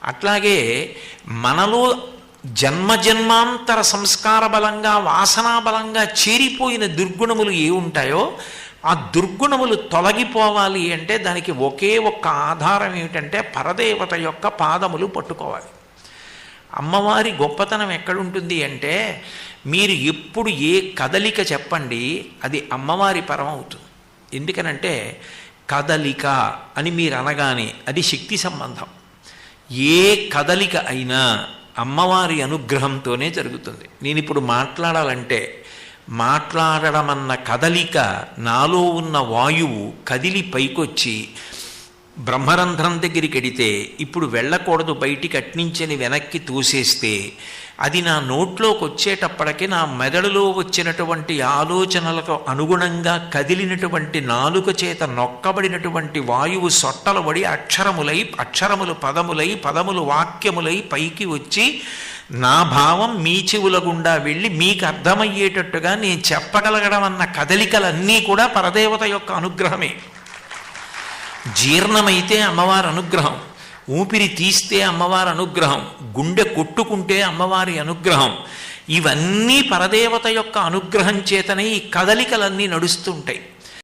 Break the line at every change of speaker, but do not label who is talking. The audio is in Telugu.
అట్లాగే మనలో జన్మజన్మాంతర సంస్కార బలంగా వాసనా బలంగా చేరిపోయిన దుర్గుణములు ఏ ఉంటాయో ఆ దుర్గుణములు తొలగిపోవాలి అంటే దానికి ఒకే ఒక్క ఆధారం ఏమిటంటే పరదేవత యొక్క పాదములు పట్టుకోవాలి. అమ్మవారి గొప్పతనం ఎక్కడుంటుంది అంటే మీరు ఎప్పుడు ఏ కదలిక చెప్పండి అది అమ్మవారి పరం అవుతుంది. ఎందుకనంటే కదలిక అని మీరు అనగానే అది శక్తి సంబంధం. ఏ కదలిక అయినా అమ్మవారి అనుగ్రహంతోనే జరుగుతుంది. నేను ఇప్పుడు మాట్లాడాలంటే మాట్లాడడం అన్న కదలిక నాలో ఉన్న వాయువు కదిలి పైకొచ్చి బ్రహ్మరంధ్రం దగ్గరికి ఎడితే ఇప్పుడు వెళ్ళకూడదు బయటికి అట్నించని వెనక్కి తోసేస్తే అది నా నోట్లోకి వచ్చేటప్పటికి నా మెదడులో వచ్చినటువంటి ఆలోచనలకు అనుగుణంగా కదిలినటువంటి నాలుక చేత నొక్కబడినటువంటి వాయువు సొట్టలబడి అక్షరములు పదములై పదములు వాక్యములై పైకి వచ్చి నా భావం మీ చెవుల గుండా వెళ్ళి మీకు అర్థమయ్యేటట్టుగా నేను చెప్పగలగడం అన్న కదలికలన్నీ కూడా పరదేవత యొక్క అనుగ్రహమే. జీర్ణమైతే అమ్మవారి అనుగ్రహం, ఊపిరి తీస్తే అమ్మవారి అనుగ్రహం, గుండె కొట్టుకుంటే అమ్మవారి అనుగ్రహం. ఇవన్నీ పరదేవత యొక్క అనుగ్రహం చేతనే ఈ కదలికలన్నీ నడుస్తుంటాయి.